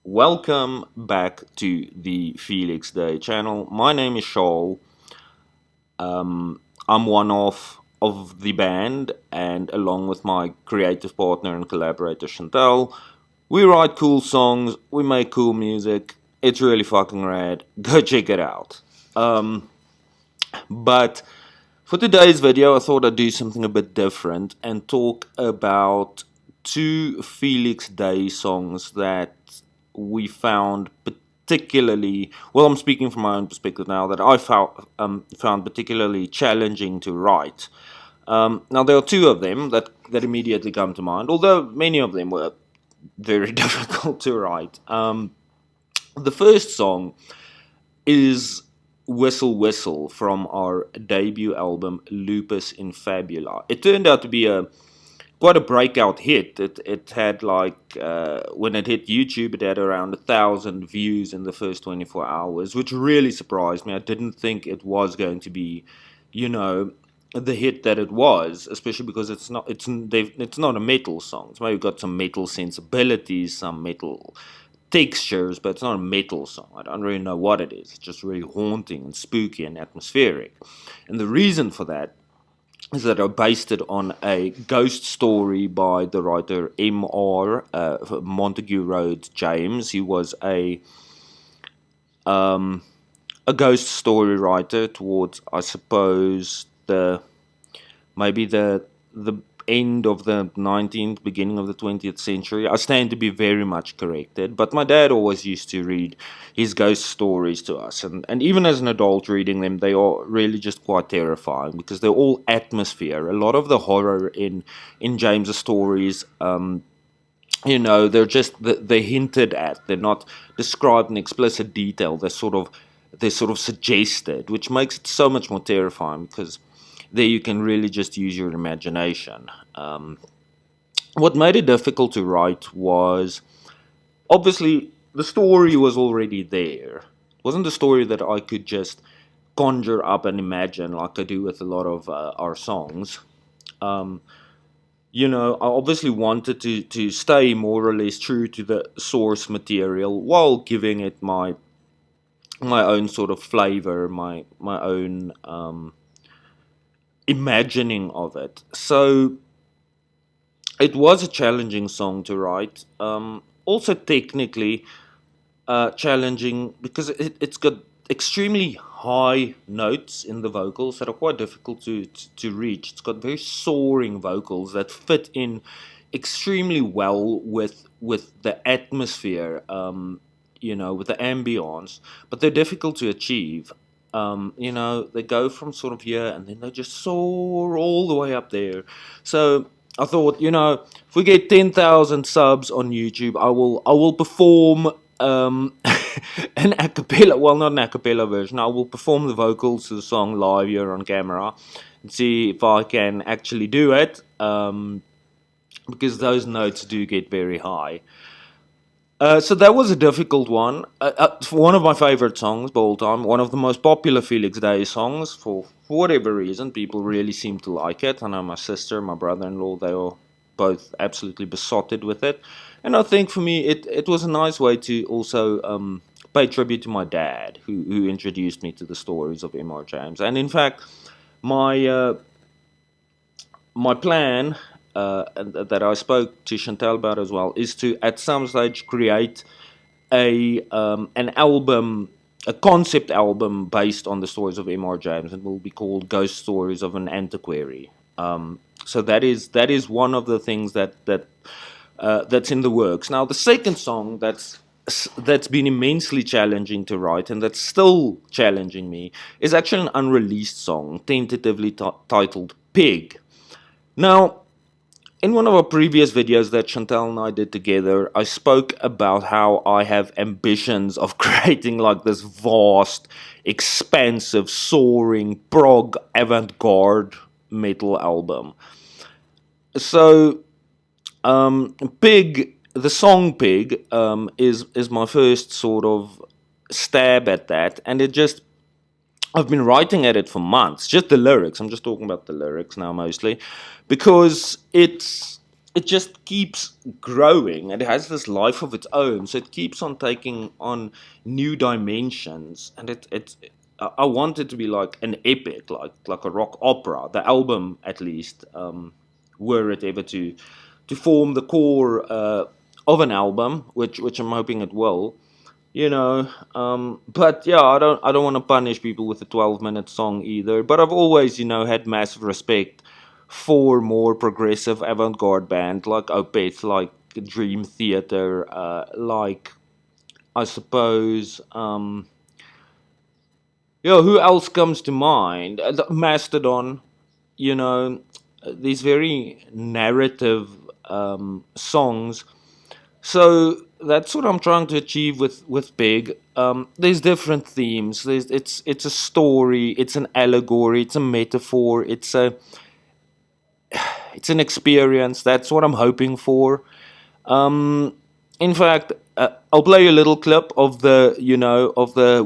Welcome back to the Felix Dei channel. My name is Charl. I'm one of the band, and along with my creative partner and collaborator Chantal, we write cool songs, we make cool music. It's really fucking rad. Go check it out. But for today's video, I thought I'd do something a bit different and talk about two Felix Dei songs that we found particularly, well, I'm speaking from my own perspective now, that I found particularly challenging to write. Now, there are two of them that immediately come to mind, although many of them were very difficult to write. The first song is Whistle Whistle from our debut album Lupus in Fabula. It turned out to be quite a breakout hit. It had when it hit YouTube, it had around 1,000 views in the first 24 hours, which really surprised me. I didn't think it was going to be, you know, the hit that it was, especially because it's not a metal song. It's maybe got some metal sensibilities, some metal textures, but it's not a metal song. I don't really know what it is. It's just really haunting and spooky and atmospheric. And the reason for that is that I based it on a ghost story by the writer M.R. Montague Rhodes James. He was a ghost story writer towards, I suppose, maybe the end of the 19th, beginning of the 20th century. I stand to be very much corrected, but my dad always used to read his ghost stories to us, and even as an adult reading them, they are really just quite terrifying because they're all atmosphere. A lot of the horror in James's stories, they're hinted at. They're not described in explicit detail. They're sort of suggested, which makes it so much more terrifying because there you can really just use your imagination. What made it difficult to write was, obviously, the story was already there. It wasn't a story that I could just conjure up and imagine like I do with a lot of our songs. I obviously wanted to stay more or less true to the source material while giving it my own sort of flavor, my own imagining of it. So it was a challenging song to write. Also technically challenging because it's got extremely high notes in the vocals that are quite difficult to reach. It's got very soaring vocals that fit in extremely well with the atmosphere, with the ambience, but they're difficult to achieve. They go from sort of here and then they just soar all the way up there. So I thought, if we get 10,000 subs on YouTube, I will perform an a cappella, well, not an a cappella version. I will perform the vocals to the song live here on camera and see if I can actually do it, because those notes do get very high. So that was a difficult one. One of my favorite songs of all time, one of the most popular Felix Dei songs. For whatever reason, people really seem to like it. I know my sister, my brother-in-law, they are both absolutely besotted with it. And I think for me, it was a nice way to also pay tribute to my dad, who introduced me to the stories of M.R. James. And in fact, my my plan, and that I spoke to Chantal about as well, is to at some stage create an album, a concept album based on the stories of M.R. James. It will be called Ghost Stories of an Antiquary. So that is one of the things that's in the works. Now, the second song that's been immensely challenging to write and that's still challenging me is actually an unreleased song, tentatively titled Pig. Now, in one of our previous videos that Chantal and I did together, I spoke about how I have ambitions of creating like this vast, expansive, soaring, prog, avant-garde metal album. So, Pig, the song Pig, is my first sort of stab at that, and I've been writing at it for months. Just the lyrics. I'm just talking about the lyrics now mostly, because it just keeps growing. It has this life of its own, so it keeps on taking on new dimensions. And I want it to be like an epic, like a rock opera. The album, at least, were it ever to form the core of an album, which I'm hoping it will. But yeah, I don't want to punish people with a 12-minute song either. But I've always, had massive respect for more progressive avant-garde band like Opeth, like Dream Theater, like I suppose, who else comes to mind? Mastodon, you know, these very narrative songs. So that's what I'm trying to achieve with Big. There's different themes. It's a story. It's an allegory. It's a metaphor. It's an experience. That's what I'm hoping for. In fact, I'll play you a little clip of the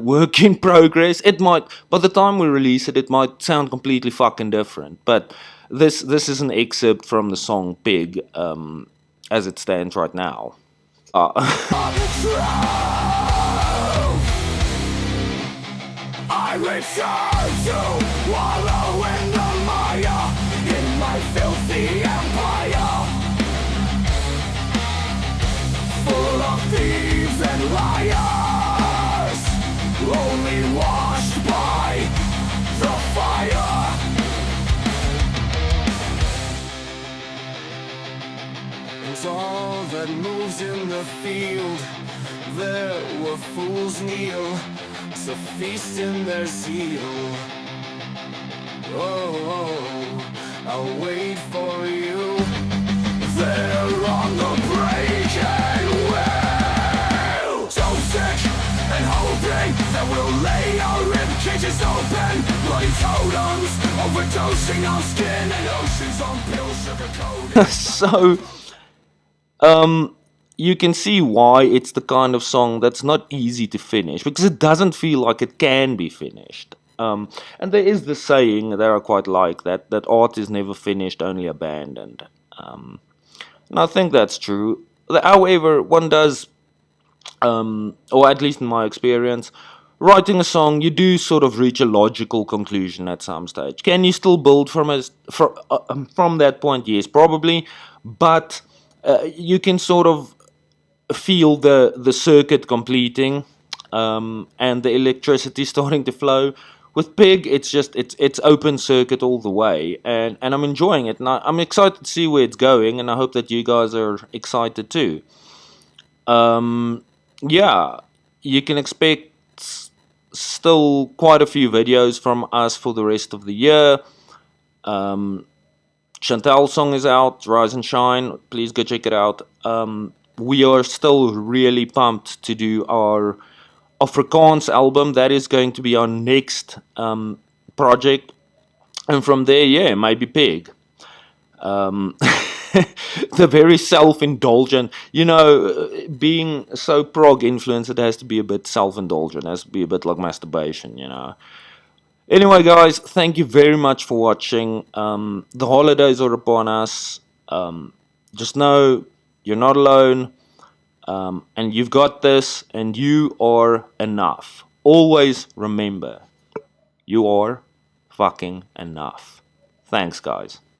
work in progress. It might, by the time we release it, it might sound completely fucking different. But this is an excerpt from the song Pig, as it stands right now. I return to wallow in the mire in my filthy empire, full of thieves and liars, only washed by the fire. And all that moves in the field, there were fools kneel to feast in their zeal. Oh, I'll wait for you there on the breaking wheel. So sick and hoping that we'll lay our rib cages open, bloody totems overdosing on skin and oceans on pills sugar-coated. You can see why it's the kind of song that's not easy to finish, because it doesn't feel like it can be finished. And there is the saying that I quite like, that art is never finished, only abandoned. And I think that's true. However, one does, or at least in my experience, writing a song, you do sort of reach a logical conclusion at some stage. Can you still build from that point? Yes, probably, but you can sort of feel the circuit completing, and the electricity starting to flow. With Pig, it's open circuit all the way, and I'm enjoying it, and I'm excited to see where it's going, and I hope that you guys are excited too. Yeah, you can expect still quite a few videos from us for the rest of the year. Chantal's song is out, Rise and Shine. Please go check it out. We are still really pumped to do our Afrikaans album. That is going to be our next project. And from there, yeah, maybe Pig. The very self-indulgent, being so prog influenced, it has to be a bit self-indulgent. It has to be a bit like masturbation. Anyway, guys, thank you very much for watching. The holidays are upon us. Just know you're not alone, and you've got this, and you are enough. Always remember, you are fucking enough. Thanks, guys.